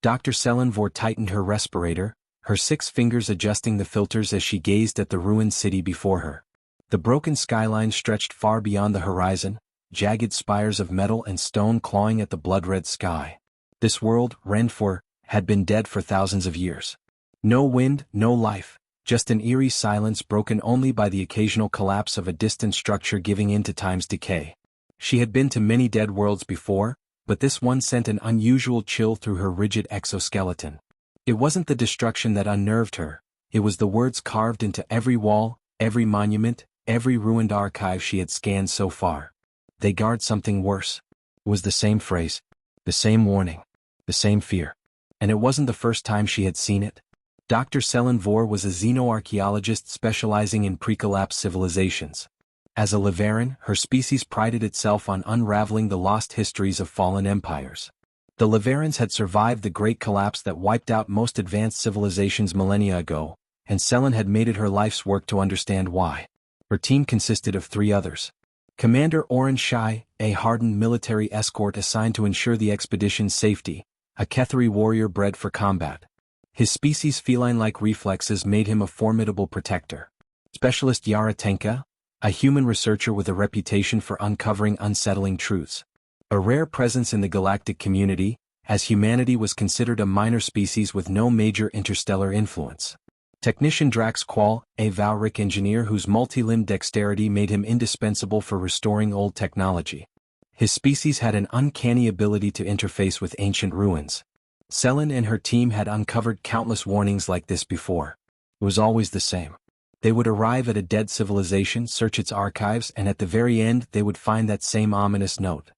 Dr. Selenvor tightened her respirator, her 6 fingers adjusting the filters as she gazed at the ruined city before her. The broken skyline stretched far beyond the horizon, jagged spires of metal and stone clawing at the blood-red sky. This world, Renfor, had been dead for thousands of years. No wind, no life, just an eerie silence broken only by the occasional collapse of a distant structure giving in to time's decay. She had been to many dead worlds before, but this one sent an unusual chill through her rigid exoskeleton. It wasn't the destruction that unnerved her, it was the words carved into every wall, every monument, every ruined archive she had scanned so far. They guard something worse. It was the same phrase, the same warning, the same fear. And it wasn't the first time she had seen it. Dr. Selenvor was a xenoarchaeologist specializing in pre-collapse civilizations. As a Levarin, her species prided itself on unraveling the lost histories of fallen empires. The Levarins had survived the great collapse that wiped out most advanced civilizations millennia ago, and Selen had made it her life's work to understand why. Her team consisted of 3 others. Commander Oren Shai, a hardened military escort assigned to ensure the expedition's safety, a Kethari warrior bred for combat. His species' feline-like reflexes made him a formidable protector. Specialist Yara Tenka, a human researcher with a reputation for uncovering unsettling truths. A rare presence in the galactic community, as humanity was considered a minor species with no major interstellar influence. Technician Drax Qual, a Valric engineer whose multi-limbed dexterity made him indispensable for restoring old technology. His species had an uncanny ability to interface with ancient ruins. Selen and her team had uncovered countless warnings like this before. It was always the same. They would arrive at a dead civilization, search its archives, and at the very end they would find that same ominous note.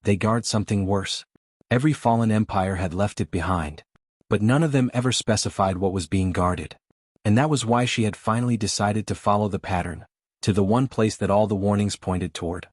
They guard something worse. Every fallen empire had left it behind. But none of them ever specified what was being guarded. And that was why she had finally decided to follow the pattern, to the one place that all the warnings pointed toward.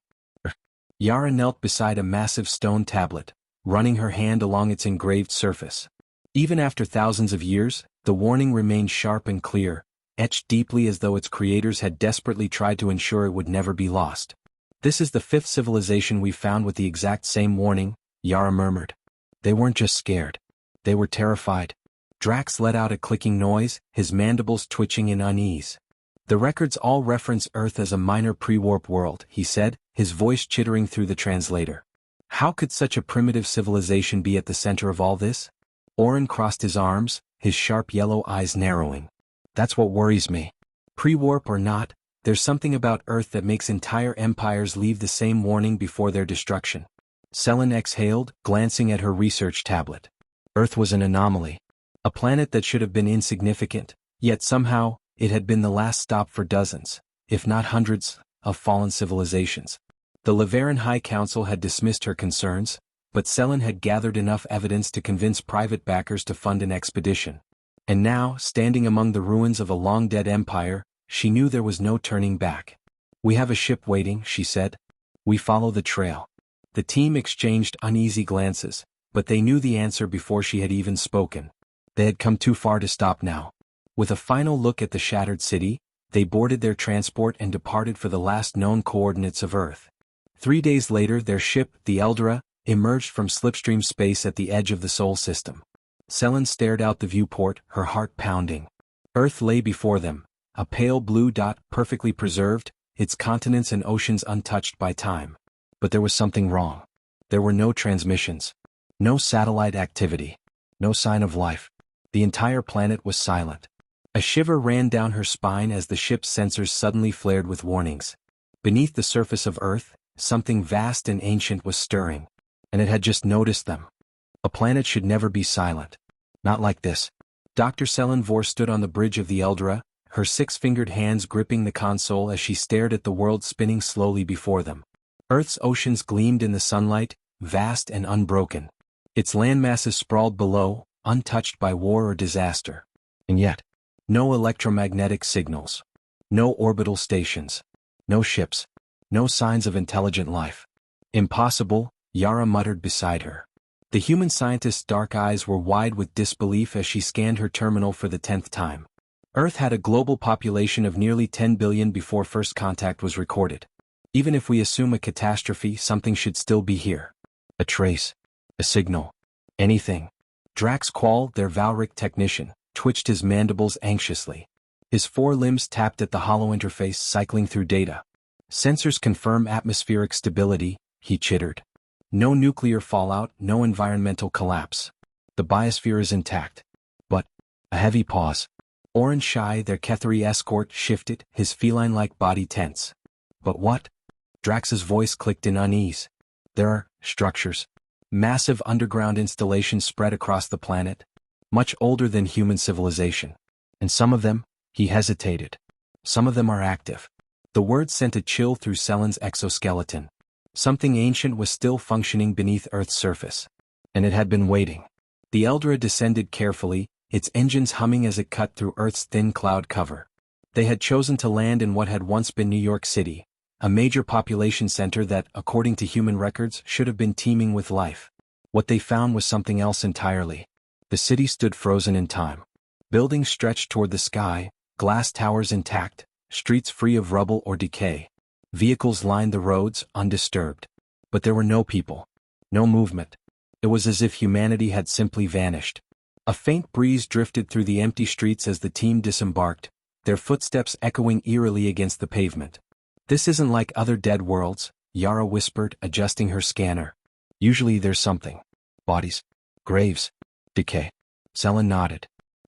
Yara knelt beside a massive stone tablet, running her hand along its engraved surface. Even after thousands of years, the warning remained sharp and clear, etched deeply as though its creators had desperately tried to ensure it would never be lost. "This is the 5th civilization we've found with the exact same warning," Yara murmured. They weren't just scared. They were terrified. Drax let out a clicking noise, his mandibles twitching in unease. "The records all reference Earth as a minor pre-warp world," he said, his voice chittering through the translator. "How could such a primitive civilization be at the center of all this?" Oren crossed his arms, his sharp yellow eyes narrowing. "That's what worries me. Pre-warp or not, there's something about Earth that makes entire empires leave the same warning before their destruction." Selen exhaled, glancing at her research tablet. Earth was an anomaly. A planet that should have been insignificant, yet somehow, it had been the last stop for dozens, if not hundreds, of fallen civilizations. The Levarin High Council had dismissed her concerns, but Selen had gathered enough evidence to convince private backers to fund an expedition. And now, standing among the ruins of a long-dead empire, she knew there was no turning back. "We have a ship waiting," she said. "We follow the trail." The team exchanged uneasy glances, but they knew the answer before she had even spoken. They had come too far to stop now. With a final look at the shattered city, they boarded their transport and departed for the last known coordinates of Earth. 3 days later, their ship, the Eldra, emerged from slipstream space at the edge of the Sol system. Selen stared out the viewport, her heart pounding. Earth lay before them, a pale blue dot, perfectly preserved, its continents and oceans untouched by time. But there was something wrong. There were no transmissions. No satellite activity. No sign of life. The entire planet was silent. A shiver ran down her spine as the ship's sensors suddenly flared with warnings. Beneath the surface of Earth, something vast and ancient was stirring. And it had just noticed them. A planet should never be silent. Not like this. Dr. Selenvor stood on the bridge of the Eldra, her 6-fingered hands gripping the console as she stared at the world spinning slowly before them. Earth's oceans gleamed in the sunlight, vast and unbroken. Its landmasses sprawled below, untouched by war or disaster. And yet, no electromagnetic signals. No orbital stations. No ships. No signs of intelligent life. "Impossible," Yara muttered beside her. The human scientist's dark eyes were wide with disbelief as she scanned her terminal for the 10th time. Earth had a global population of nearly 10 billion before first contact was recorded. Even if we assume a catastrophe, something should still be here. A trace. A signal. Anything. Drax Qual, their Valric technician, twitched his mandibles anxiously. His forelimbs tapped at the hollow interface, cycling through data. Sensors confirm atmospheric stability, he chittered. No nuclear fallout, no environmental collapse. The biosphere is intact. But, a heavy pause. Orange Shy, their Kethari escort, shifted, his feline-like body tense. But what? Drax's voice clicked in unease. There are structures. Massive underground installations spread across the planet. Much older than human civilization. And some of them, he hesitated. Some of them are active. The word sent a chill through Selen's exoskeleton. Something ancient was still functioning beneath Earth's surface. And it had been waiting. The Eldra descended carefully, its engines humming as it cut through Earth's thin cloud cover. They had chosen to land in what had once been New York City, a major population center that, according to human records, should have been teeming with life. What they found was something else entirely. The city stood frozen in time. Buildings stretched toward the sky, glass towers intact, streets free of rubble or decay. Vehicles lined the roads, undisturbed. But there were no people. No movement. It was as if humanity had simply vanished. A faint breeze drifted through the empty streets as the team disembarked, their footsteps echoing eerily against the pavement. This isn't like other dead worlds, Yara whispered, adjusting her scanner. Usually there's something. Bodies. Graves. Decay. Selen nodded.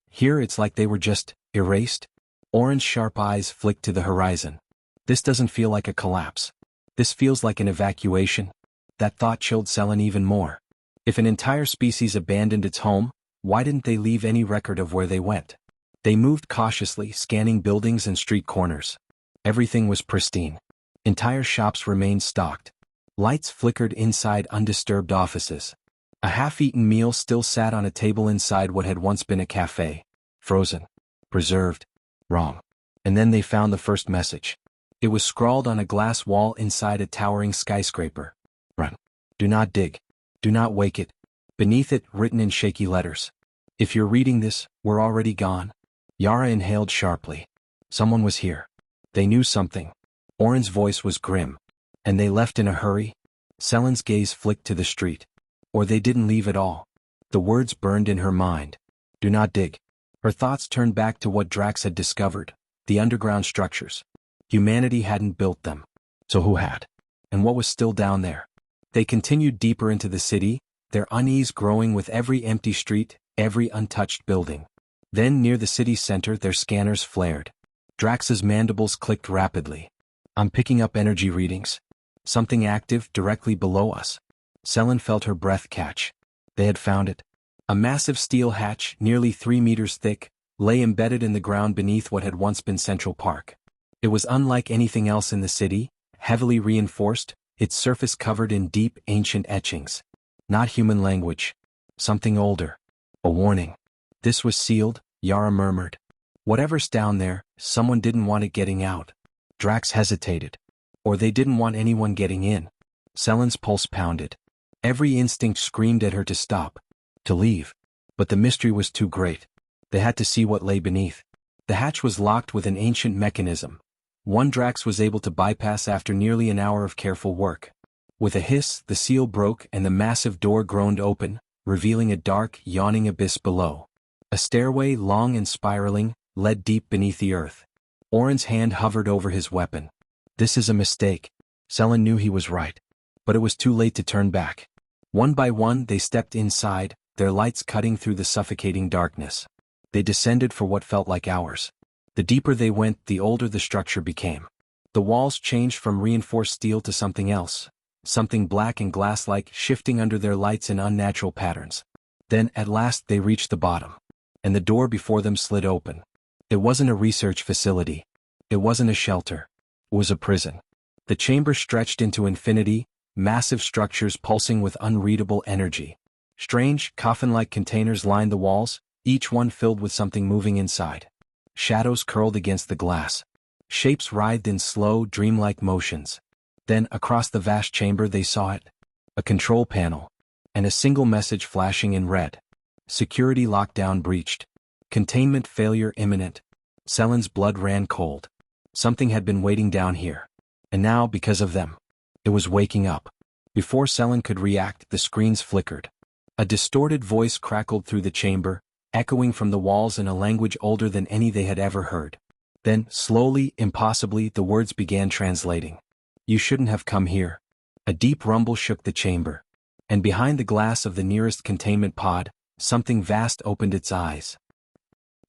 Here it's like they were just erased. Orange sharp eyes flicked to the horizon. This doesn't feel like a collapse. This feels like an evacuation. That thought chilled Selen even more. If an entire species abandoned its home, why didn't they leave any record of where they went? They moved cautiously, scanning buildings and street corners. Everything was pristine. Entire shops remained stocked. Lights flickered inside undisturbed offices. A half-eaten meal still sat on a table inside what had once been a cafe. Frozen. Preserved. Wrong. And then they found the first message. It was scrawled on a glass wall inside a towering skyscraper. Run. Do not dig. Do not wake it. Beneath it, written in shaky letters. If you're reading this, we're already gone. Yara inhaled sharply. Someone was here. They knew something. Oren's voice was grim. And they left in a hurry? Selen's gaze flicked to the street. Or they didn't leave at all. The words burned in her mind. Do not dig. Her thoughts turned back to what Drax had discovered, the underground structures. Humanity hadn't built them. So who had? And what was still down there? They continued deeper into the city, their unease growing with every empty street, every untouched building. Then near the city's center their scanners flared. Drax's mandibles clicked rapidly. I'm picking up energy readings. Something active directly below us. Selen felt her breath catch. They had found it. A massive steel hatch, nearly 3 meters thick, lay embedded in the ground beneath what had once been Central Park. It was unlike anything else in the city, heavily reinforced, its surface covered in deep, ancient etchings. Not human language. Something older. A warning. This was sealed, Yara murmured. Whatever's down there, someone didn't want it getting out. Drax hesitated. Or they didn't want anyone getting in. Selen's pulse pounded. Every instinct screamed at her to stop. To leave. But the mystery was too great. They had to see what lay beneath. The hatch was locked with an ancient mechanism. One Drax was able to bypass after nearly an hour of careful work. With a hiss, the seal broke and the massive door groaned open, revealing a dark, yawning abyss below. A stairway, long and spiraling, led deep beneath the earth. Oren's hand hovered over his weapon. This is a mistake. Selen knew he was right. But it was too late to turn back. One by one they stepped inside, their lights cutting through the suffocating darkness. They descended for what felt like hours. The deeper they went, the older the structure became. The walls changed from reinforced steel to something else. Something black and glass-like, shifting under their lights in unnatural patterns. Then, at last, they reached the bottom. And the door before them slid open. It wasn't a research facility. It wasn't a shelter. It was a prison. The chamber stretched into infinity, massive structures pulsing with unreadable energy. Strange, coffin-like containers lined the walls, each one filled with something moving inside. Shadows curled against the glass. Shapes writhed in slow, dreamlike motions. Then, across the vast chamber they saw it. A control panel. And a single message flashing in red. Security lockdown breached. Containment failure imminent. Selen's blood ran cold. Something had been waiting down here. And now, because of them, it was waking up. Before Selen could react, the screens flickered. A distorted voice crackled through the chamber, echoing from the walls in a language older than any they had ever heard. Then, slowly, impossibly, the words began translating. "You shouldn't have come here." A deep rumble shook the chamber. And behind the glass of the nearest containment pod, something vast opened its eyes.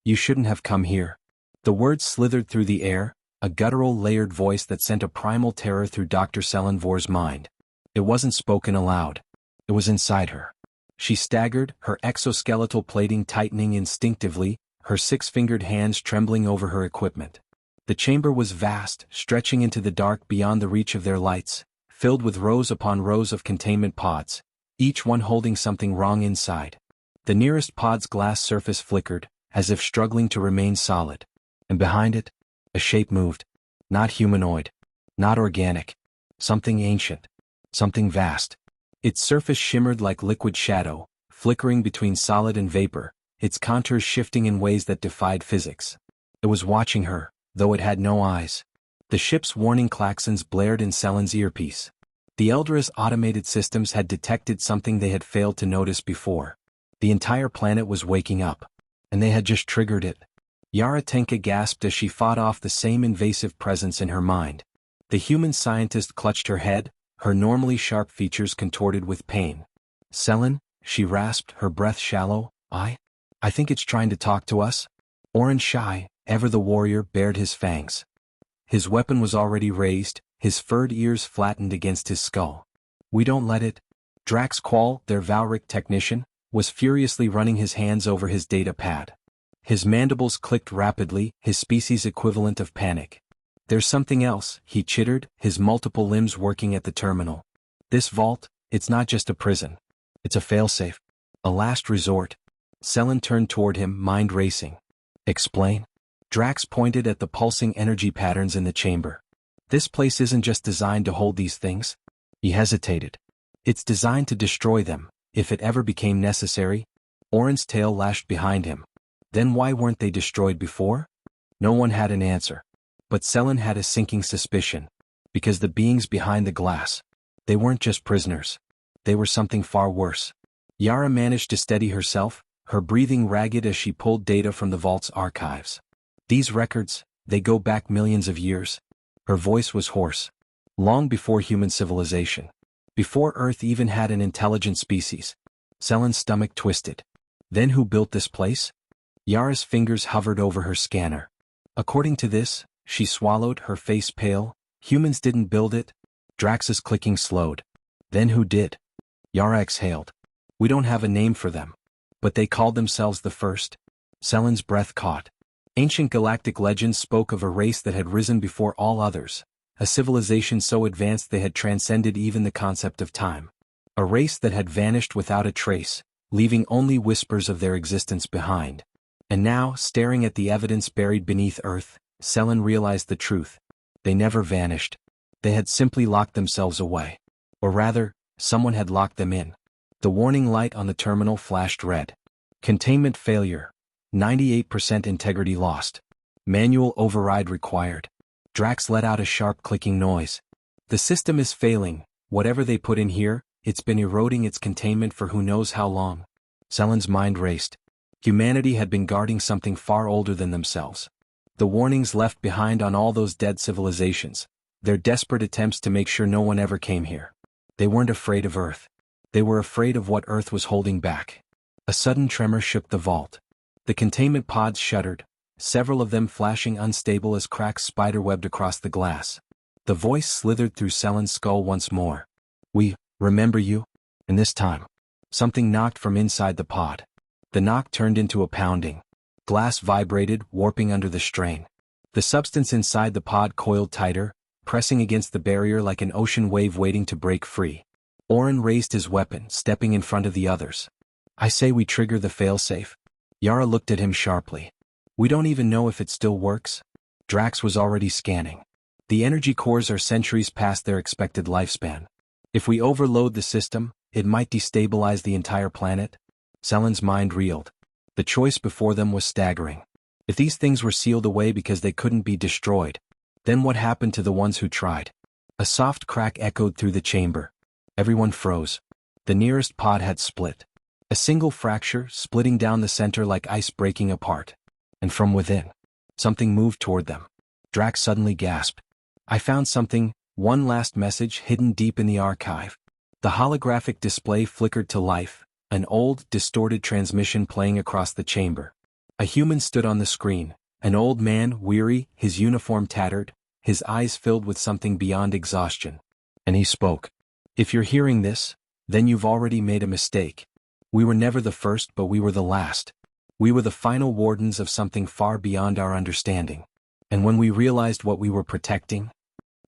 "You shouldn't have come here." The words slithered through the air, a guttural layered voice that sent a primal terror through Dr. Selenvor's mind. It wasn't spoken aloud. It was inside her. She staggered, her exoskeletal plating tightening instinctively, her six-fingered hands trembling over her equipment. The chamber was vast, stretching into the dark beyond the reach of their lights, filled with rows upon rows of containment pods, each one holding something wrong inside. The nearest pod's glass surface flickered, as if struggling to remain solid. And behind it, a shape moved. Not humanoid. Not organic. Something ancient. Something vast. Its surface shimmered like liquid shadow, flickering between solid and vapor, its contours shifting in ways that defied physics. It was watching her, though it had no eyes. The ship's warning klaxons blared in Selen's earpiece. The Eldra's automated systems had detected something they had failed to notice before. The entire planet was waking up. And they had just triggered it. Yara Tenka gasped as she fought off the same invasive presence in her mind. The human scientist clutched her head, her normally sharp features contorted with pain. "Selen," she rasped, her breath shallow, I think it's trying to talk to us." Orin Shai, ever the warrior, bared his fangs. His weapon was already raised, his furred ears flattened against his skull. "We don't let it." Drax Qual, their Valric technician, was furiously running his hands over his data pad. His mandibles clicked rapidly, his species equivalent of panic. "There's something else," he chittered, his multiple limbs working at the terminal. "This vault, it's not just a prison. It's a failsafe. A last resort." Selen turned toward him, mind racing. "Explain?" Drax pointed at the pulsing energy patterns in the chamber. "This place isn't just designed to hold these things." He hesitated. "It's designed to destroy them, if it ever became necessary." Orin's tail lashed behind him. Then why weren't they destroyed before? No one had an answer. But Selen had a sinking suspicion. Because the beings behind the glass, they weren't just prisoners. They were something far worse. Yara managed to steady herself, her breathing ragged as she pulled data from the vault's archives. "These records, they go back millions of years." Her voice was hoarse. "Long before human civilization. Before Earth even had an intelligent species." Selen's stomach twisted. "Then who built this place?" Yara's fingers hovered over her scanner. "According to this," she swallowed, her face pale, "humans didn't build it." Drax's clicking slowed. "Then who did?" Yara exhaled. "We don't have a name for them. But they called themselves the First." Selen's breath caught. Ancient galactic legends spoke of a race that had risen before all others, a civilization so advanced they had transcended even the concept of time. A race that had vanished without a trace, leaving only whispers of their existence behind. And now, staring at the evidence buried beneath Earth, Selen realized the truth. They never vanished. They had simply locked themselves away. Or rather, someone had locked them in. The warning light on the terminal flashed red. "Containment failure. 98% integrity lost. Manual override required." Drax let out a sharp clicking noise. "The system is failing. Whatever they put in here, it's been eroding its containment for who knows how long." Selen's mind raced. Humanity had been guarding something far older than themselves. The warnings left behind on all those dead civilizations, their desperate attempts to make sure no one ever came here. They weren't afraid of Earth. They were afraid of what Earth was holding back. A sudden tremor shook the vault. The containment pods shuddered, several of them flashing unstable as cracks spiderwebbed across the glass. The voice slithered through Selen's skull once more. "We remember you?" And this time, something knocked from inside the pod. The knock turned into a pounding. Glass vibrated, warping under the strain. The substance inside the pod coiled tighter, pressing against the barrier like an ocean wave waiting to break free. Orin raised his weapon, stepping in front of the others. "I say we trigger the failsafe." Yara looked at him sharply. "We don't even know if it still works." Drax was already scanning. "The energy cores are centuries past their expected lifespan. If we overload the system, it might destabilize the entire planet." Selen's mind reeled. The choice before them was staggering. If these things were sealed away because they couldn't be destroyed, then what happened to the ones who tried? A soft crack echoed through the chamber. Everyone froze. The nearest pod had split. A single fracture splitting down the center like ice breaking apart. And from within, something moved toward them. Drax suddenly gasped. I found something, one last message hidden deep in the archive. The holographic display flickered to life, an old, distorted transmission playing across the chamber. A human stood on the screen, an old man, weary, his uniform tattered, his eyes filled with something beyond exhaustion. And he spoke. If you're hearing this, then you've already made a mistake. We were never the first, but we were the last. We were the final wardens of something far beyond our understanding. And when we realized what we were protecting,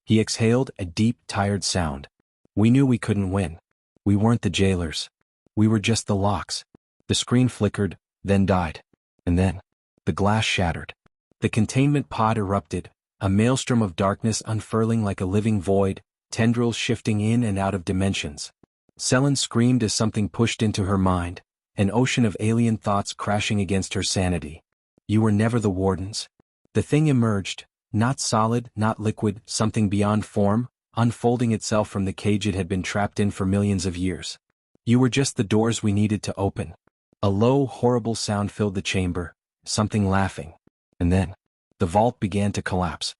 he exhaled a deep, tired sound. We knew we couldn't win. We weren't the jailers. We were just the locks. The screen flickered, then died. And then, the glass shattered. The containment pod erupted, a maelstrom of darkness unfurling like a living void, tendrils shifting in and out of dimensions. Selen screamed as something pushed into her mind, an ocean of alien thoughts crashing against her sanity. You were never the wardens. The thing emerged, not solid, not liquid, something beyond form, unfolding itself from the cage it had been trapped in for millions of years. You were just the doors we needed to open. A low, horrible sound filled the chamber, something laughing. And then, the vault began to collapse.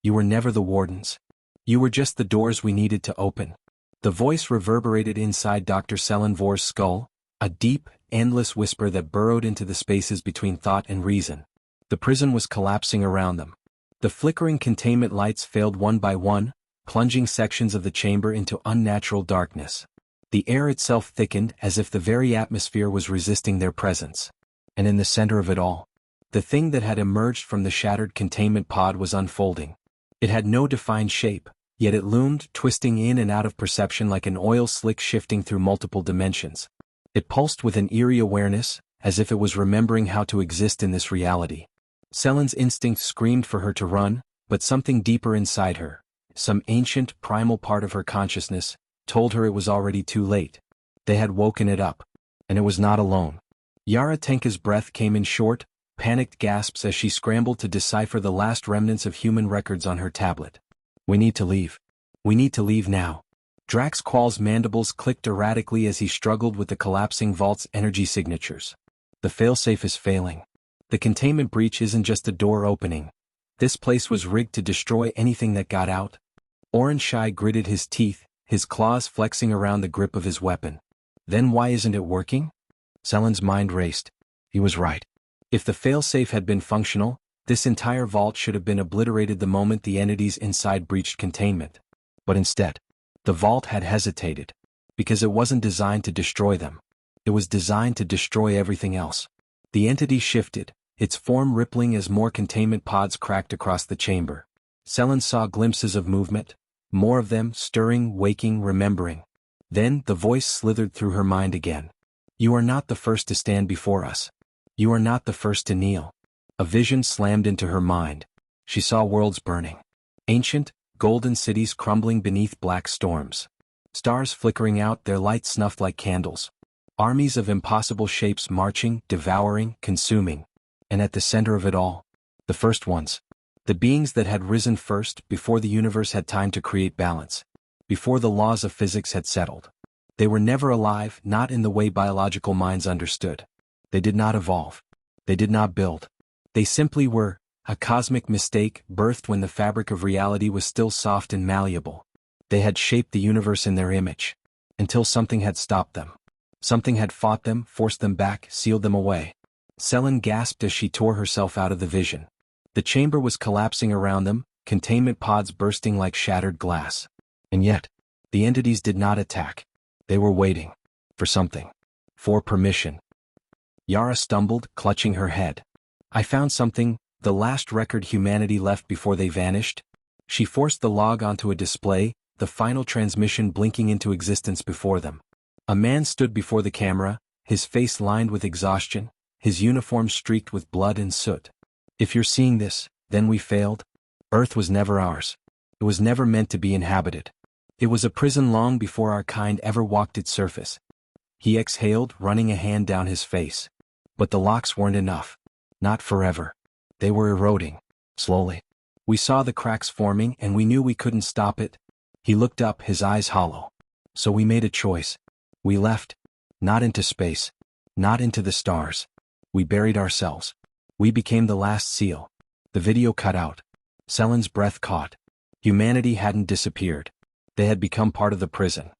You were never the wardens. You were just the doors we needed to open. The voice reverberated inside Dr. Selen Vor's skull, a deep, endless whisper that burrowed into the spaces between thought and reason. The prison was collapsing around them. The flickering containment lights failed one by one, plunging sections of the chamber into unnatural darkness. The air itself thickened as if the very atmosphere was resisting their presence. And in the center of it all, the thing that had emerged from the shattered containment pod was unfolding. It had no defined shape, yet it loomed, twisting in and out of perception like an oil slick shifting through multiple dimensions. It pulsed with an eerie awareness, as if it was remembering how to exist in this reality. Selen's instinct screamed for her to run, but something deeper inside her, some ancient, primal part of her consciousness, told her it was already too late. They had woken it up. And it was not alone. Yara Tenka's breath came in short, panicked gasps as she scrambled to decipher the last remnants of human records on her tablet. We need to leave. We need to leave now. Drax Qual's mandibles clicked erratically as he struggled with the collapsing vault's energy signatures. The failsafe is failing. The containment breach isn't just a door opening. This place was rigged to destroy anything that got out. Orange Shy gritted his teeth, his claws flexing around the grip of his weapon. Then why isn't it working? Selen's mind raced. He was right. If the failsafe had been functional, this entire vault should have been obliterated the moment the entities inside breached containment. But instead, the vault had hesitated. Because it wasn't designed to destroy them. It was designed to destroy everything else. The entity shifted, its form rippling as more containment pods cracked across the chamber. Selen saw glimpses of movement, more of them, stirring, waking, remembering. Then the voice slithered through her mind again. You are not the first to stand before us. You are not the first to kneel. A vision slammed into her mind. She saw worlds burning. Ancient, golden cities crumbling beneath black storms. Stars flickering out, their light snuffed like candles. Armies of impossible shapes marching, devouring, consuming. And at the center of it all, the first ones. The beings that had risen first, before the universe had time to create balance. Before the laws of physics had settled. They were never alive, not in the way biological minds understood. They did not evolve. They did not build. They simply were, a cosmic mistake, birthed when the fabric of reality was still soft and malleable. They had shaped the universe in their image. Until something had stopped them. Something had fought them, forced them back, sealed them away. Selen gasped as she tore herself out of the vision. The chamber was collapsing around them, containment pods bursting like shattered glass. And yet, the entities did not attack. They were waiting. For something. For permission. Yara stumbled, clutching her head. I found something, the last record humanity left before they vanished. She forced the log onto a display, the final transmission blinking into existence before them. A man stood before the camera, his face lined with exhaustion, his uniform streaked with blood and soot. If you're seeing this, then we failed. Earth was never ours. It was never meant to be inhabited. It was a prison long before our kind ever walked its surface. He exhaled, running a hand down his face. But the locks weren't enough. Not forever. They were eroding. Slowly. We saw the cracks forming and we knew we couldn't stop it. He looked up, his eyes hollow. So we made a choice. We left. Not into space. Not into the stars. We buried ourselves. We became the last seal. The video cut out. Selen's breath caught. Humanity hadn't disappeared. They had become part of the prison.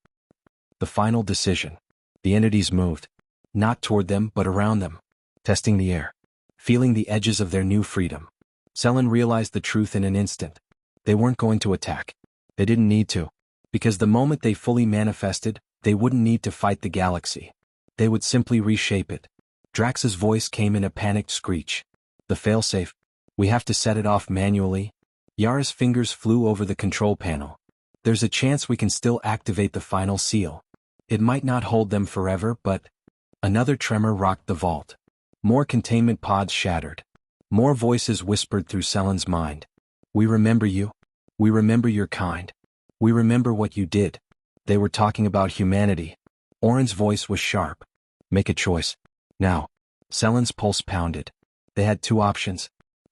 The final decision. The entities moved. Not toward them but around them. Testing the air. Feeling the edges of their new freedom. Selen realized the truth in an instant. They weren't going to attack. They didn't need to. Because the moment they fully manifested, they wouldn't need to fight the galaxy. They would simply reshape it. Drax's voice came in a panicked screech. The failsafe. We have to set it off manually. Yara's fingers flew over the control panel. There's a chance we can still activate the final seal. It might not hold them forever, but... Another tremor rocked the vault. More containment pods shattered. More voices whispered through Selen's mind. We remember you. We remember your kind. We remember what you did. They were talking about humanity. Oren's voice was sharp. Make a choice. Now. Selen's pulse pounded. They had two options.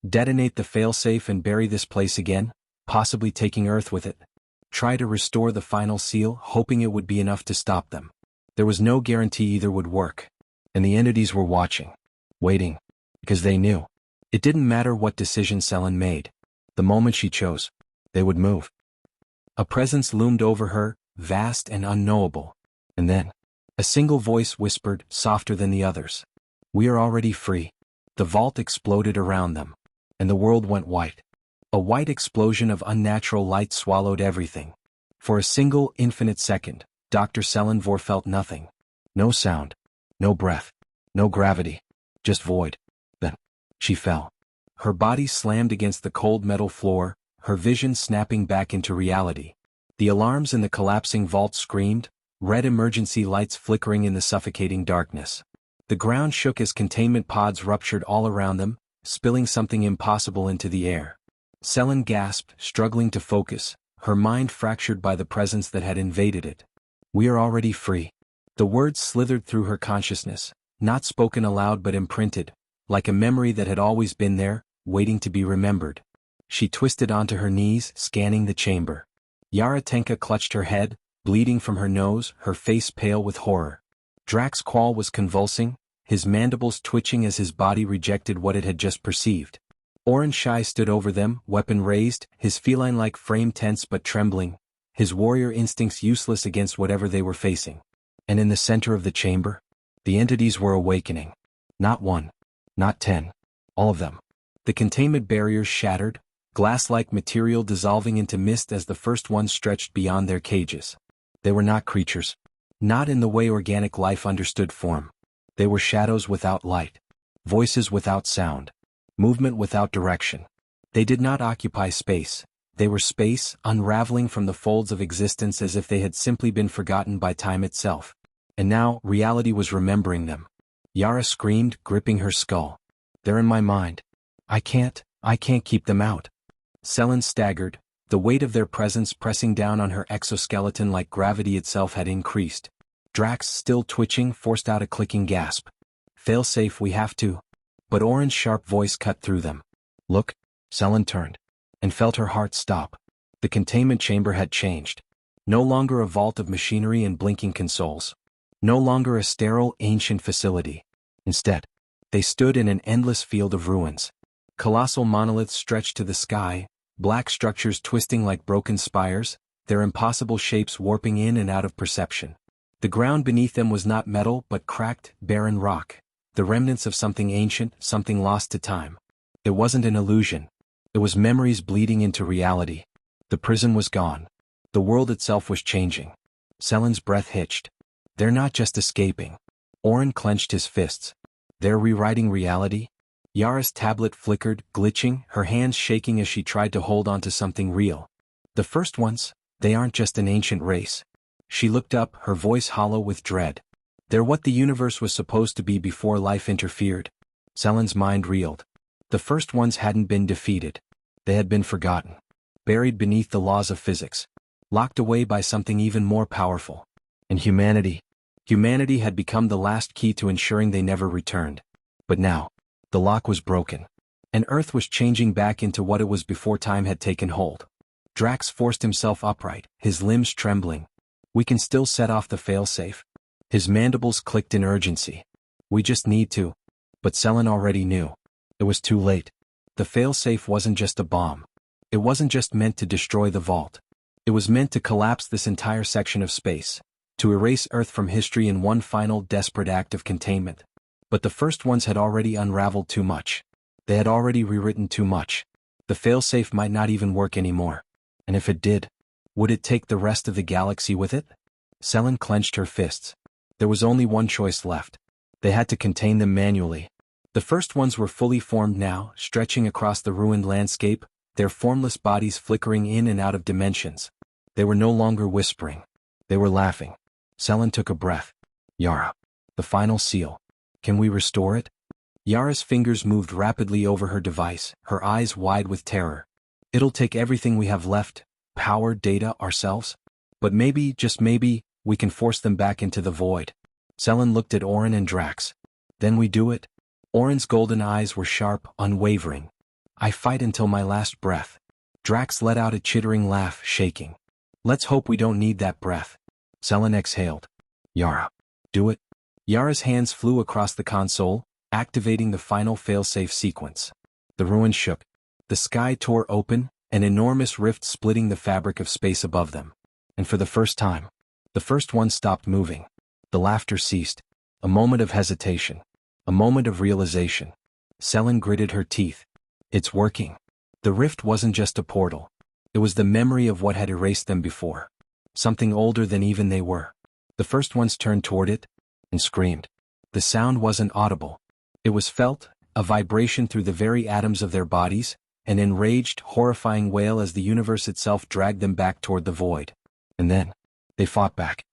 Detonate the failsafe and bury this place again, possibly taking Earth with it. Try to restore the final seal, hoping it would be enough to stop them. There was no guarantee either would work. And the entities were watching. Waiting. Because they knew. It didn't matter what decision Selen made. The moment she chose, they would move. A presence loomed over her, vast and unknowable. And then, a single voice whispered, softer than the others. We are already free. The vault exploded around them. And the world went white. A white explosion of unnatural light swallowed everything. For a single, infinite second, Dr. Selen Vor felt nothing. No sound. No breath. No gravity. Just void. Then, she fell. Her body slammed against the cold metal floor, her vision snapping back into reality. The alarms in the collapsing vault screamed, red emergency lights flickering in the suffocating darkness. The ground shook as containment pods ruptured all around them, spilling something impossible into the air. Selen gasped, struggling to focus, her mind fractured by the presence that had invaded it. We are already free. The words slithered through her consciousness, not spoken aloud but imprinted, like a memory that had always been there, waiting to be remembered. She twisted onto her knees, scanning the chamber. Yara Tenka clutched her head, bleeding from her nose, her face pale with horror. Drax Qual was convulsing, his mandibles twitching as his body rejected what it had just perceived. Oren Shai stood over them, weapon raised, his feline-like frame tense but trembling, his warrior instincts useless against whatever they were facing. And in the center of the chamber, the entities were awakening. Not one. Not 10. All of them. The containment barriers shattered, glass-like material dissolving into mist as the first ones stretched beyond their cages. They were not creatures. Not in the way organic life understood form. They were shadows without light. Voices without sound. Movement without direction. They did not occupy space. They were space, unraveling from the folds of existence as if they had simply been forgotten by time itself. And now, reality was remembering them. Yara screamed, gripping her skull. They're in my mind. I can't keep them out. Selen staggered, the weight of their presence pressing down on her exoskeleton like gravity itself had increased. Drax, still twitching, forced out a clicking gasp. Failsafe, we have to. But Oren's sharp voice cut through them. Look. Selen turned. And felt her heart stop. The containment chamber had changed. No longer a vault of machinery and blinking consoles. No longer a sterile, ancient facility. Instead, they stood in an endless field of ruins. Colossal monoliths stretched to the sky, black structures twisting like broken spires, their impossible shapes warping in and out of perception. The ground beneath them was not metal but cracked, barren rock, the remnants of something ancient, something lost to time. It wasn't an illusion. It was memories bleeding into reality. The prison was gone. The world itself was changing. Selen's breath hitched. They're not just escaping. Oren clenched his fists. They're rewriting reality? Yara's tablet flickered, glitching, her hands shaking as she tried to hold on to something real. The first ones, they aren't just an ancient race. She looked up, her voice hollow with dread. They're what the universe was supposed to be before life interfered. Selen's mind reeled. The first ones hadn't been defeated. They had been forgotten. Buried beneath the laws of physics. Locked away by something even more powerful. And humanity had become the last key to ensuring they never returned. But now, the lock was broken. And Earth was changing back into what it was before time had taken hold. Drax forced himself upright, his limbs trembling. We can still set off the failsafe. His mandibles clicked in urgency. We just need to. But Selen already knew. It was too late. The failsafe wasn't just a bomb. It wasn't just meant to destroy the vault. It was meant to collapse this entire section of space, to erase Earth from history in one final desperate act of containment. But the first ones had already unraveled too much. They had already rewritten too much. The failsafe might not even work anymore. And if it did, would it take the rest of the galaxy with it? Selen clenched her fists. There was only one choice left. They had to contain them manually. The first ones were fully formed now, stretching across the ruined landscape, their formless bodies flickering in and out of dimensions. They were no longer whispering. They were laughing. Selen took a breath. Yara. The final seal. Can we restore it? Yara's fingers moved rapidly over her device, her eyes wide with terror. It'll take everything we have left, power, data, ourselves. But maybe, just maybe, we can force them back into the void. Selen looked at Orin and Drax. Then we do it? Orin's golden eyes were sharp, unwavering. I fight until my last breath. Drax let out a chittering laugh, shaking. Let's hope we don't need that breath. Selen exhaled. Yara. Do it. Yara's hands flew across the console, activating the final failsafe sequence. The ruin shook. The sky tore open, an enormous rift splitting the fabric of space above them. And for the first time, the first one stopped moving. The laughter ceased. A moment of hesitation. A moment of realization. Selen gritted her teeth. It's working. The rift wasn't just a portal. It was the memory of what had erased them before. Something older than even they were. The first ones turned toward it and screamed. The sound wasn't audible. It was felt, a vibration through the very atoms of their bodies, an enraged, horrifying wail as the universe itself dragged them back toward the void. And then, they fought back.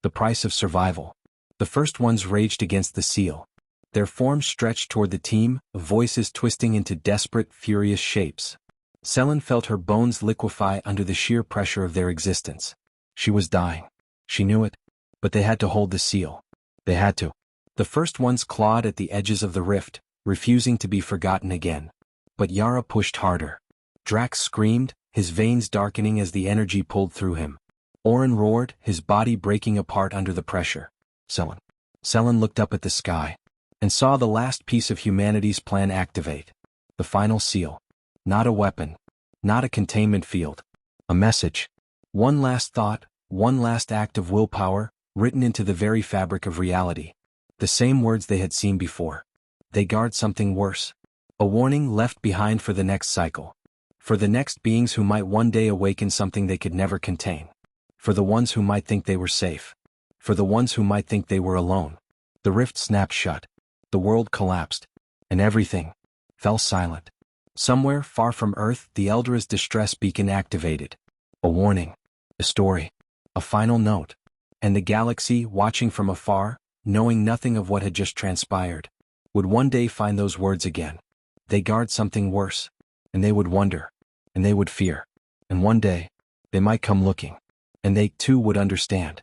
The price of survival. The first ones raged against the seal. Their forms stretched toward the team, voices twisting into desperate, furious shapes. Selen felt her bones liquefy under the sheer pressure of their existence. She was dying. She knew it. But they had to hold the seal. They had to. The first ones clawed at the edges of the rift, refusing to be forgotten again. But Yara pushed harder. Drax screamed, his veins darkening as the energy pulled through him. Orin roared, his body breaking apart under the pressure. Selen. Selen looked up at the sky and saw the last piece of humanity's plan activate. The final seal. Not a weapon. Not a containment field. A message. One last thought, one last act of willpower, written into the very fabric of reality. The same words they had seen before. They guard something worse. A warning left behind for the next cycle. For the next beings who might one day awaken something they could never contain. For the ones who might think they were safe. For the ones who might think they were alone. The rift snapped shut. The world collapsed. And everything fell silent. Somewhere far from Earth, the Eldra's distress beacon activated. A warning. A story. A final note. And the galaxy, watching from afar, knowing nothing of what had just transpired, would one day find those words again. They guard something worse. And they would wonder. And they would fear. And one day, they might come looking. And they too would understand.